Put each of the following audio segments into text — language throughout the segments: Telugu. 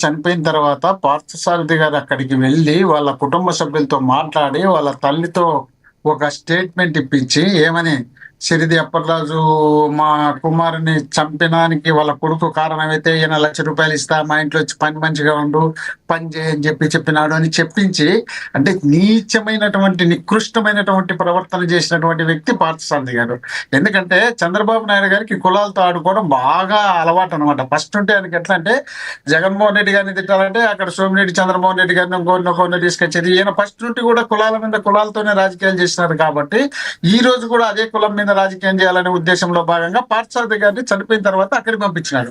చనిపోయిన తర్వాత పార్థసారథి గారు అక్కడికి వెళ్ళి వాళ్ళ కుటుంబ సభ్యులతో మాట్లాడి వాళ్ళ తల్లితో ఒక స్టేట్మెంట్ ఇప్పించి ఏమని సిరిది అప్పలరాజు మా కుమారుని చంపడానికి వాళ్ళ కొడుకు కారణమైతే ఈయన ₹1,00,000 ఇస్తా మా ఇంట్లో వచ్చి పని మంచిగా ఉండు పని చేయని చెప్పినాడు అని చెప్పించి అంటే నీచమైనటువంటి నికృష్టమైనటువంటి ప్రవర్తన చేసినటువంటి వ్యక్తి పార్థసారథి గారు. ఎందుకంటే చంద్రబాబు నాయుడు గారికి కులాలతో ఆడుకోవడం బాగా అలవాటు అనమాట. ఫస్ట్ ఉంటే ఆయనకి ఎట్లా అంటే జగన్మోహన్ రెడ్డి గారిని తిట్టాలంటే అక్కడ సోమిరెడ్డి చంద్రమోహన్ రెడ్డి గారిని ఇంకోరిని తీసుకొచ్చేది. ఈయన ఫస్ట్ నుండి కూడా కులాల మీద కులాలతోనే రాజకీయాలు చేసినారు కాబట్టి ఈ రోజు కూడా అదే కులం మీద రాజకీయం చేయాలనే ఉద్దేశంలో భాగంగా పార్థసారథి గారిని చనిపోయిన తర్వాత అక్కడికి పంపించినారు.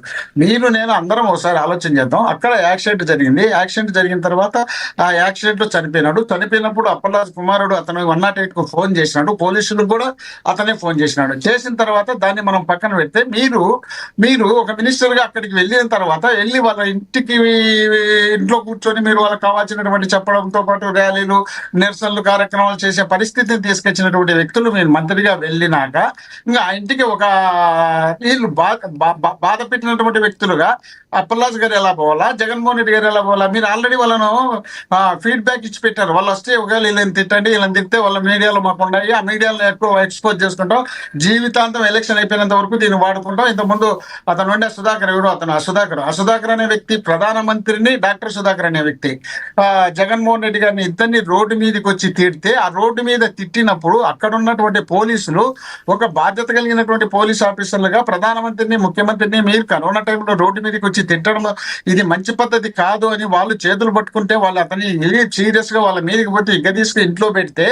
నేను అందరం ఒకసారి ఆలోచన చేద్దాం. అక్కడ యాక్సిడెంట్ జరిగింది. యాక్సిడెంట్ జరిగిన తర్వాత ఆ యాక్సిడెంట్ లో చనిపోయినాడు. చనిపోయినప్పుడు అప్పలరాజు కుమారుడు అతను 108 కు ఫోన్ చేసినాడు. పోలీసులకు కూడా అతనే ఫోన్ చేసినాడు. చేసిన తర్వాత దాన్ని మనం పక్కన పెడితే మీరు ఒక మినిస్టర్ గా అక్కడికి వెళ్ళిన తర్వాత వెళ్ళి వాళ్ళ ఇంట్లో కూర్చొని మీరు వాళ్ళకి కావాల్సినటువంటి చెప్పడంతో పాటు ర్యాలీలు నిరసనలు కార్యక్రమాలు చేసే పరిస్థితిని తీసుకొచ్చినటువంటి వ్యక్తులు మీరు మంత్రిగా వెళ్ళినాక ఇంకా ఆ ఇంటికి ఒక వీళ్ళు బాధ పెట్టినటువంటి వ్యక్తులుగా అప్పలరాజు గారు ఎలా పోవాలా, జగన్మోహన్ రెడ్డి గారు ఎలా పోవాలా? మీరు ఆల్రెడీ వాళ్ళను ఫీడ్బ్యాక్ ఇచ్చి పెట్టారు. వాళ్ళు వస్తే ఒకవేళ వీళ్ళని తిట్టండి, వీళ్ళని తిడితే వాళ్ళ మీడియాలో మాకు ఉన్నాయి, ఆ మీడియాలో ఎక్కువ ఎక్స్పోజ్ చేసుకుంటాం, జీవితాంతం ఎలక్షన్ అయిపోయినంత వరకు దీన్ని వాడుకుంటాం. ఇంతకుముందు అతను ఉండే సుధాకర్ ఎవరు అతను సుధాకర్ అనే వ్యక్తి ప్రధానమంత్రిని, డాక్టర్ సుధాకర్ అనే వ్యక్తి జగన్మోహన్ రెడ్డి గారిని ఇద్దరిని రోడ్డు మీదకి వచ్చి తిడితే ఆ రోడ్డు మీద తిట్టినప్పుడు అక్కడ ఉన్నటువంటి పోలీసులు ఒక బాధ్యత కలిగినటువంటి పోలీస్ ఆఫీసర్లుగా ప్రధానమంత్రిని, ముఖ్యమంత్రిని మీరు కరోనా టైంలో రోడ్డు మీదకి వచ్చి తిట్టడం ఇది మంచి పద్ధతి కాదు అని వాళ్ళు చేతులు పట్టుకుంటే వాళ్ళు అతని సీరియస్ గా వాళ్ళ మీదకి పోతే ఇగ్గ తీసుకుని ఇంట్లో పెడితే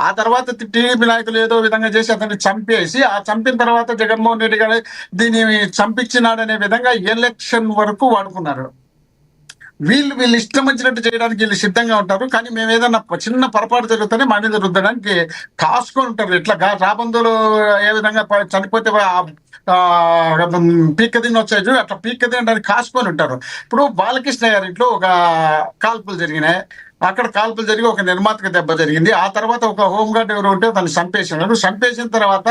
ఆ తర్వాత టీడీపీ నాయకులు ఏదో విధంగా చేసి అతన్ని చంపేసి ఆ చంపిన తర్వాత జగన్మోహన్ రెడ్డి గారు దీన్ని చంపించినాడనే విధంగా ఎలక్షన్ వరకు వాడుకున్నారు. వీళ్ళు ఇష్టం వచ్చినట్టు చేయడానికి వీళ్ళు సిద్ధంగా ఉంటారు. కానీ మేము ఏదన్నా చిన్న పొరపాటు జరుగుతుంటే మా మీద రుద్దడానికి కాసుకొని ఉంటారు. ఇట్లా రాబందులు ఏ విధంగా చనిపోతే పీక్క తిని వచ్చాయి అట్లా పీక్క తినడానికి కాసుకొని ఉంటారు. ఇప్పుడు బాలకృష్ణ గారి ఇంట్లో ఒక కాల్పులు జరిగినాయి. అక్కడ కాల్పులు జరిగి ఒక నిర్మాతకు దెబ్బ జరిగింది. ఆ తర్వాత ఒక హోంగార్డ్ ఎవరు ఉంటే తను చంపేసినారు. చంపేసిన తర్వాత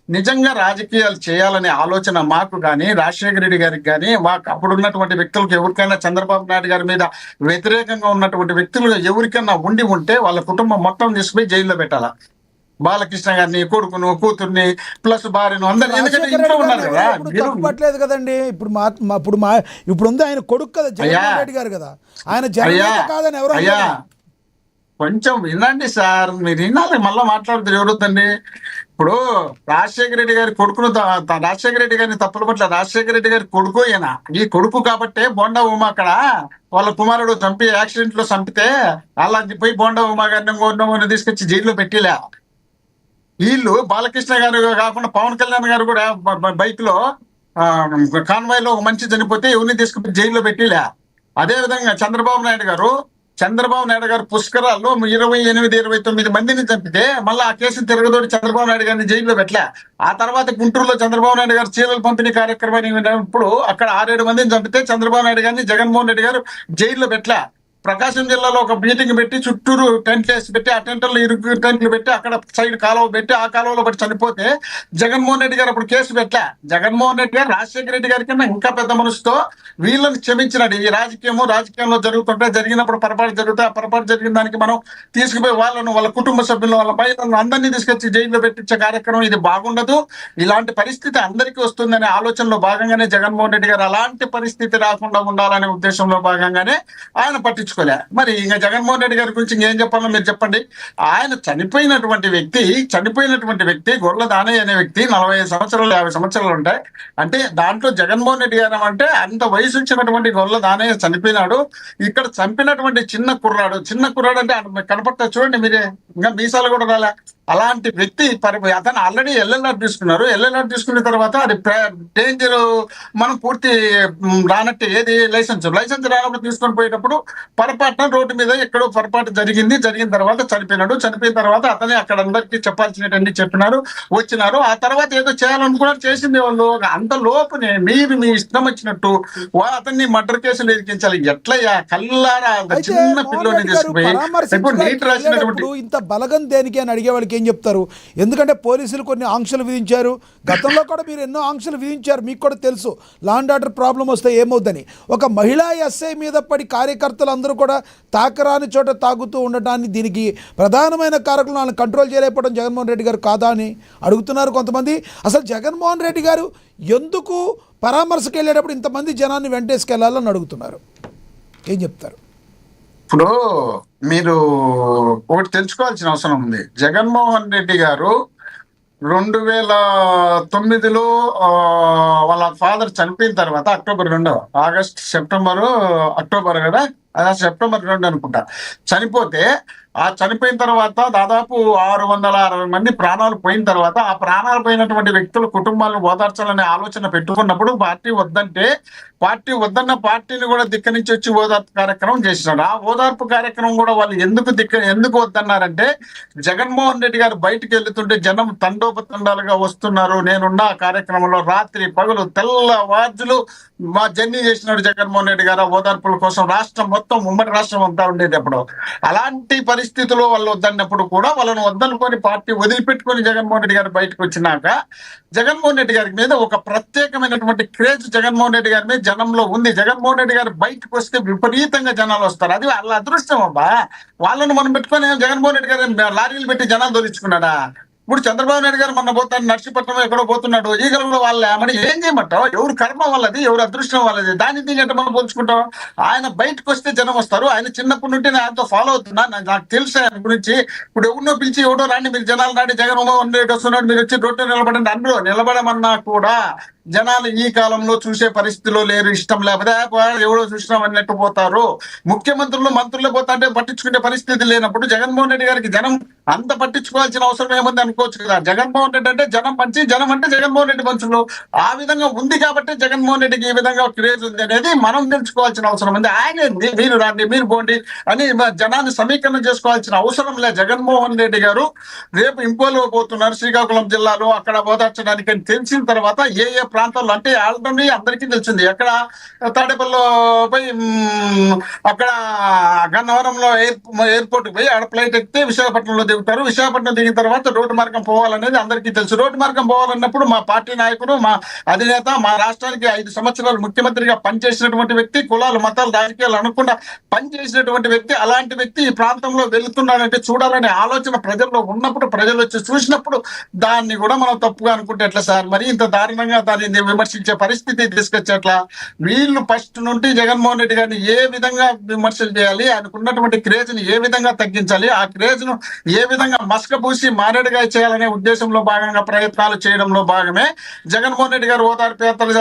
నిజంగా రాజకీయాలు చేయాలనే ఆలోచన మాకు కానీ రాజశేఖర రెడ్డి గారికి కానీ అప్పుడు ఉన్నటువంటి వ్యక్తులకు ఎవరికైనా చంద్రబాబు నాయుడు గారి మీద వ్యతిరేకంగా ఉన్నటువంటి వ్యక్తులు ఎవరికైనా ఉంటే వాళ్ళ కుటుంబం మొత్తం తీసుకుపోయి జైల్లో పెట్టాలా. బాలకృష్ణ గారిని, కొడుకును, కూతుర్ని ప్లస్ భార్యను అందరినీ, ఎందుకంటే ఇంట్లో ఉన్నారు కదా. తప్పట్లేదు కదండి. ఇప్పుడు ఉంది ఆయన కొడుకు కదా జగన్మోహన్ రెడ్డి గారు కదా, ఆయన జగన్ కాదని ఎవరు కొంచెం వినండి సార్, మీరు వినాలి, మళ్ళీ మాట్లాడుతారు ఎవరుద్దండి. ఇప్పుడు రాజశేఖర రెడ్డి గారి కొడుకును రాజశేఖర రెడ్డి గారిని తప్పుల పట్ల రాజశేఖర రెడ్డి గారి కొడుకు ఈయన. ఈ కొడుకు కాబట్టే బోండా ఉమా అక్కడ వాళ్ళ కుమారుడు చంపి యాక్సిడెంట్ లో చంపితే అలా పోయి బోండా ఉమా గారిని తీసుకొచ్చి జైల్లో పెట్టిలే. వీళ్ళు బాలకృష్ణ గారు కాకుండా పవన్ కళ్యాణ్ గారు కూడా బైక్ లో కాన్వాయ్ లో ఒక మనిషి చనిపోతే ఎవరిని తీసుకుని జైల్లో పెట్టిలే. అదే విధంగా చంద్రబాబు నాయుడు గారు పుష్కరాల్లో 28-29 మందిని చంపితే మళ్ళీ ఆ కేసును తిరగదోడి చంద్రబాబు నాయుడు గారిని జైల్లో పెట్టలే. ఆ తర్వాత గుంటూరులో చంద్రబాబు నాయుడు గారు చీరల పంపిణీ కార్యక్రమాన్ని విన్నప్పుడు అక్కడ 6-7 మందిని చంపితే చంద్రబాబు నాయుడు గారిని జగన్మోహన్ రెడ్డి గారు జైల్లో పెట్టలే. ప్రకాశం జిల్లాలో ఒక మీటింగ్ పెట్టి చుట్టూరు టెంట్లు వేసి పెట్టి ఆ టెంట్లో ఇరుగు టెంట్లు పెట్టి అక్కడ సైడ్ కాలువ పెట్టి ఆ కాలువలో పట్టి చనిపోతే జగన్మోహన్ రెడ్డి గారు అప్పుడు కేసు పెట్టలే. జగన్మోహన్ రెడ్డి గారు రాజశేఖర రెడ్డి గారి కన్నా ఇంకా పెద్ద మనసుతో వీళ్ళని క్షమించినాడు. ఈ రాజకీయంలో జరుగుతుంటే జరిగినప్పుడు పొరపాటు జరుగుతాయి. ఆ పొరపాటు జరిగిన దానికి మనం తీసుకుపోయి వాళ్ళ కుటుంబ సభ్యులను, వాళ్ళ మహిళలను అందరినీ తీసుకొచ్చి జైల్లో పెట్టించే కార్యక్రమం ఇది బాగుండదు. ఇలాంటి పరిస్థితి అందరికీ వస్తుందనే ఆలోచనలో భాగంగానే జగన్మోహన్ రెడ్డి గారు అలాంటి పరిస్థితి రాకుండా ఉండాలనే ఉద్దేశంలో భాగంగానే ఆయన పట్టించుకోలే. మరి ఇంకా జగన్మోహన్ రెడ్డి గారి గురించి ఇంకేం చెప్పాలో మీరు చెప్పండి. ఆయన చనిపోయినటువంటి వ్యక్తి గొర్ల దానయ్య అనే వ్యక్తి 45 సంవత్సరాలు 50 సంవత్సరాలు ఉంటాయి. అంటే దాంట్లో జగన్మోహన్ రెడ్డి గారు అంటే అంత వయసు వచ్చినటువంటి గొర్ల దానయ్య చనిపోయినాడు. ఇక్కడ చంపినటువంటి చిన్న కుర్రాడు అంటే కనపడతా చూడండి మీరే, ఇంకా మీసాలు కూడా రాలే. అలాంటి వ్యక్తి అతను ఆల్రెడీ ఎల్ఎల్ఆర్ తీసుకున్నారు. ఎల్ఎల్ఆర్ తీసుకున్న తర్వాత అది డేంజర్, మనం పూర్తి రానట్టు ఏది లైసెన్స్ రానప్పుడు తీసుకొని పోయేటప్పుడు పొరపాటున రోడ్డు మీద ఎక్కడో పొరపాటు జరిగిన తర్వాత చనిపోయిన తర్వాత అతనే అక్కడ అందరికీ చెప్పాల్సినవన్నీ చెప్పినారు, వచ్చినారు. ఆ తర్వాత ఏదో చేయాలనుకున్నారు, చేసింది వాళ్ళు. అంత లోపునే మీరు మీ ఇష్టం వచ్చినట్టు అతన్ని మర్డర్ కేసులు ఇరికించాలి. ఎట్లయ్యా? కల్లారా అయితే చిన్న మోహన్ పిల్లోని రెడ్డి గారు తీసుకుపోయి ఇప్పుడు నీట్ రాసినటువంటి పరామర్శించడానికి ఇంత బలగం దేనికి అని అడిగే వాళ్ళకి ఏం చెప్తారు? ఎందుకంటే పోలీసులు కొన్ని ఆంక్షలు విధించారు, గతంలో కూడా మీరు ఎన్నో ఆంక్షలు విధించారు, మీకు కూడా తెలుసు లా అండ్ ఆర్డర్ ప్రాబ్లం వస్తే ఏమవుద్దని. ఒక మహిళా ఎస్ఐ మీద పడి కార్యకర్తలు అందరూ కూడా తాకరాని చోట తాగుతూ ఉండటాన్ని, దీనికి ప్రధానమైన కారకులు వాళ్ళని కంట్రోల్ చేయలేకపోవడం జగన్మోహన్ రెడ్డి గారు కాదా అని అడుగుతున్నారు కొంతమంది. అసలు జగన్మోహన్ రెడ్డి గారు ఎందుకు పరామర్శకు వెళ్ళేటప్పుడు ఇంతమంది జనాన్ని వెంటేసుకెళ్లాలని అడుగుతున్నారు? ఏం చెప్తారు? ఇప్పుడు మీరు ఒకటి తెలుసుకోవాల్సిన అవసరం ఉంది. జగన్మోహన్ రెడ్డి గారు 2009లో వాళ్ళ ఫాదర్ చనిపోయిన తర్వాత అక్టోబర్ 2, అక్టోబర్ కదా, సెప్టెంబర్ 2 అనుకుంటా చనిపోతే, ఆ చనిపోయిన తర్వాత దాదాపు 660 మంది ప్రాణాలు పోయిన తర్వాత ఆ ప్రాణాలు పోయినటువంటి వ్యక్తుల కుటుంబాలను ఓదార్చాలనే ఆలోచన పెట్టుకున్నప్పుడు పార్టీ వద్దన్న పార్టీని కూడా దిక్క నుంచి వచ్చి ఓదార్పు కార్యక్రమం చేసినాడు. ఆ ఓదార్పు కార్యక్రమం కూడా వాళ్ళు ఎందుకు వద్దన్నారంటే, జగన్మోహన్ రెడ్డి గారు బయటికి వెళ్తుంటే జనం తండోపతండాలుగా వస్తున్నారు. నేనున్న ఆ కార్యక్రమంలో రాత్రి పగలు తెల్లవార్జులు మా జర్నీ చేసినాడు జగన్మోహన్ రెడ్డి గారు ఓదార్పుల కోసం. రాష్ట్రం మొత్తం, ఉమ్మడి రాష్ట్రం అంతా ఉండేది అప్పుడు. అలాంటి పరిస్థితుల్లో వాళ్ళు వద్దన్నప్పుడు కూడా వాళ్ళను వద్దనుకొని పార్టీ వదిలిపెట్టుకొని జగన్మోహన్ రెడ్డి గారు బయటకు వచ్చినాక జగన్మోహన్ రెడ్డి గారి మీద ఒక ప్రత్యేకమైనటువంటి క్రేజ్ జగన్మోహన్ రెడ్డి గారి మీద జనంలో ఉంది. జగన్మోహన్ రెడ్డి గారు బయటకు వస్తే విపరీతంగా జనాలు వస్తారు. అది వాళ్ళ అదృష్టం అబ్బా. వాళ్ళను మనం పెట్టుకొని జగన్మోహన్ రెడ్డి గారు లారీలు పెట్టి జనాలు దొరించుకున్నాడా? ఇప్పుడు చంద్రబాబు నాయుడు గారు మొన్న పోతాడు, నర్సీపట్నం ఎక్కడో పోతున్నాడు, ఈగలలో వాళ్ళ మరి ఏం చేయమంటావు? ఎవరు కర్మ వాళ్ళది, ఎవరు అదృష్టం వాళ్ళది, దాన్ని దీని మనం పోల్చుకుంటాం. ఆయన బయటకు వస్తే జనం వస్తారు. ఆయన చిన్నప్పటి నుండి ఆయనతో ఫాలో అవుతున్నా, నాకు తెలుసు ఆయన గురించి. ఇప్పుడు ఎవరినో పిలిచి ఎవడో రాండి మీరు జనాలు నాటి జగన్మోహన్ రెడ్డి వస్తున్నాడు, మీరు వచ్చి రోడ్డు నిలబడండి అందరూ నిలబడమన్నా కూడా జనాలు ఈ కాలంలో చూసే పరిస్థితిలో లేరు. ఇష్టం లేకపోతే ఎవడో చూసినాం అన్నట్టు పోతారు. ముఖ్యమంత్రులు మంత్రులు పోతాంటే పట్టించుకునే పరిస్థితి లేనప్పుడు జగన్మోహన్ రెడ్డి గారికి జనం అంత పట్టించుకోవాల్సిన అవసరం ఏముంది అనుకోవచ్చు కదా. జగన్మోహన్ రెడ్డి అంటే జనం మంచి, జనం అంటే జగన్మోహన్ రెడ్డి మనుషులు. ఆ విధంగా ఉంది కాబట్టి జగన్మోహన్ రెడ్డికి ఈ విధంగా క్రేజ్ ఉంది అనేది మనం తెలుసుకోవాల్సిన అవసరం ఉంది. ఆయన మీరు రండి, మీరు పోండి అని జనాన్ని సమీకరణ చేసుకోవాల్సిన అవసరం లేదు. జగన్మోహన్ రెడ్డి గారు రేపు ఇంపోలో పోతున్నారు, శ్రీకాకుళం జిల్లాలో, అక్కడ ఓదార్చడానికి అని తెలిసిన తర్వాత ఏ ప్రాంతాల్లో అంటే ఆల్రెడీ అందరికీ తెలిసింది. ఎక్కడ తాడేపల్లిలో పోయి అక్కడ గన్నవరంలో ఎయిర్పోర్ట్ పోయి ఆడ ఫ్లైట్ ఎక్కితే విశాఖపట్నంలో దిగుతారు. విశాఖపట్నం దిగిన తర్వాత రోడ్డు మార్గం పోవాలనేది అందరికీ తెలుసు. రోడ్డు మార్గం పోవాలన్నప్పుడు మా పార్టీ నాయకుడు, మా అధినేత, మా రాష్ట్రానికి 5 సంవత్సరాలు ముఖ్యమంత్రిగా పనిచేసినటువంటి వ్యక్తి, కులాలు మతాలు రాజకీయాలు అనకుండా పనిచేసినటువంటి వ్యక్తి, అలాంటి వ్యక్తి ఈ ప్రాంతంలో వెళుతున్నాడంటే చూడాలనే ఆలోచన ప్రజల్లో ఉన్నప్పుడు, ప్రజలు వచ్చి చూసినప్పుడు దాన్ని కూడా మనం తప్పుగా అనుకుంటే ఎట్లా సార్? మరి ఇంత దారుణంగా దాన్ని విమర్శించే పరిస్థితి తీసుకొచ్చేట్లా? వీళ్ళు ఫస్ట్ నుండి జగన్మోహన్ రెడ్డి గారిని ఏ విధంగా విమర్శలు చేయాలి, ఆయనకున్నటువంటి క్రేజ్ ని ఏ విధంగా తగ్గించాలి, ఆ క్రేజ్ ను ఏ విధంగా మస్కబూసి మారేడుగా చేయాలనే ఉద్దేశంలో భాగంగా ప్రయత్నాలు చేయడంలో భాగమే జగన్మోహన్ రెడ్డి గారు ఓదార్పు యాత్రలు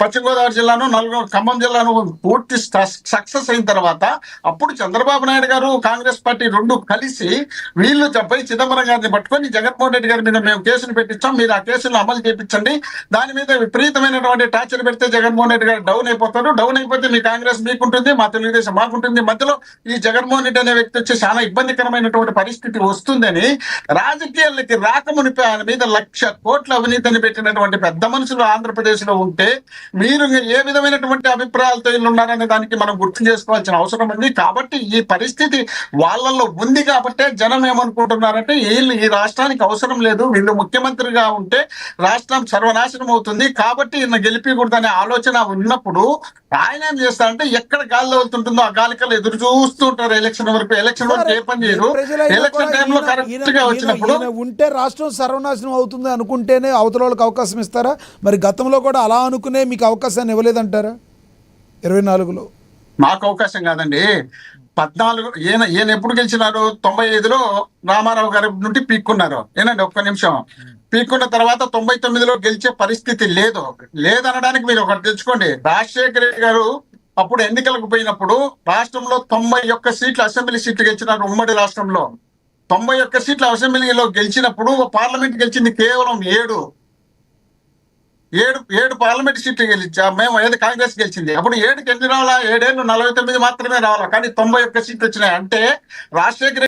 పశ్చిమ గోదావరి జిల్లాను, ఖమ్మం జిల్లాను పూర్తి సక్సెస్ అయిన తర్వాత అప్పుడు చంద్రబాబు నాయుడు గారు, కాంగ్రెస్ పార్టీ రెండు కలిసి వీళ్ళు పోయి చిదంబరం గారిని పట్టుకొని జగన్మోహన్ రెడ్డి గారి మీద మేము కేసును పెట్టించాం, మీరు ఆ కేసులను అమలు చేయించండి, దాని మీద విపరీతమైనటువంటి టార్చర్ పెడితే జగన్మోహన్ రెడ్డి గారు డౌన్ అయిపోతారు, డౌన్ అయిపోతే మీ కాంగ్రెస్ మీకుంటుంది, మా తెలుగుదేశం మాకుంటుంది, మధ్యలో ఈ జగన్మోహన్ రెడ్డి అనే వ్యక్తి వచ్చి చాలా ఇబ్బందికరమైనటువంటి పరిస్థితి వస్తుందని రాజకీయాలకి రాకమునిపై ఆయన మీద 1,00,000 కోట్ల అవినీతిని పెట్టినటువంటి పెద్ద మనుషులు ఆంధ్రప్రదేశ్ లో ఉంటే మీరు ఏ విధమైనటువంటి అభిప్రాయాలతో వీళ్ళు ఉన్నారనే దానికి మనం గుర్తు చేసుకోవాల్సిన అవసరం ఉంది. కాబట్టి ఈ పరిస్థితి వాళ్ళల్లో ఉంది కాబట్టే జనం ఏమనుకుంటున్నారంటే వీళ్ళు ఈ రాష్ట్రానికి అవసరం లేదు, వీళ్ళు ముఖ్యమంత్రిగా ఉంటే రాష్ట్రం సర్వనాశనం అవుతుంది కాబట్టి ఈయన గెలిపించకూడదనే ఆలోచన ఉన్నప్పుడు ఆయన ఏం చేస్తారంటే ఎక్కడ గాలి వెళ్తుంటుందో ఆ గాలికల్లో ఎదురు చూస్తూ ఉంటారు ఎలక్షన్ వరకు. ఎలక్షన్ వరకు ఏ పని చేయరు. ఎలక్షన్ టైంలో కరెక్ట్ గా వచ్చినప్పుడు ఉంటే రాష్ట్రం సర్వనాశనం అవుతుంది అనుకుంటేనే అవతల వాళ్ళకి అవకాశం ఇస్తారా? మరి గతంలో కూడా అలా అనుకునే మీకు అవకాశాన్ని ఇవ్వలేదంటారా? 24లో మాకు అవకాశం కాదండి. 14 ఈయన ఎప్పుడు గెలిచినారు? 95లో రామారావు గారి నుండి పీక్కున్నారు. ఏనండి ఒక్క నిమిషం. పీక్కున్న తర్వాత 99లో గెలిచే పరిస్థితి లేదనడానికి మీరు ఒకటి తెచ్చుకోండి. రాజశేఖర రెడ్డి గారు అప్పుడు ఎన్నికలకు పోయినప్పుడు రాష్ట్రంలో 91 సీట్లు అసెంబ్లీ సీట్లు గెలిచినారు. ఉమ్మడి రాష్ట్రంలో 91 సీట్ల అసెంబ్లీలో గెలిచినప్పుడు పార్లమెంట్ గెలిచింది కేవలం 7. ఏడు పార్లమెంట్ సీట్లు గెలిచా మేము, ఏది కాంగ్రెస్ గెలిచింది. అప్పుడు 7కి ఎన్ని రావాలా? 7 ఏళ్ళు 49 మాత్రమే రావాలా, కానీ 91 సీట్లు వచ్చినాయి. అంటే రాజశేఖర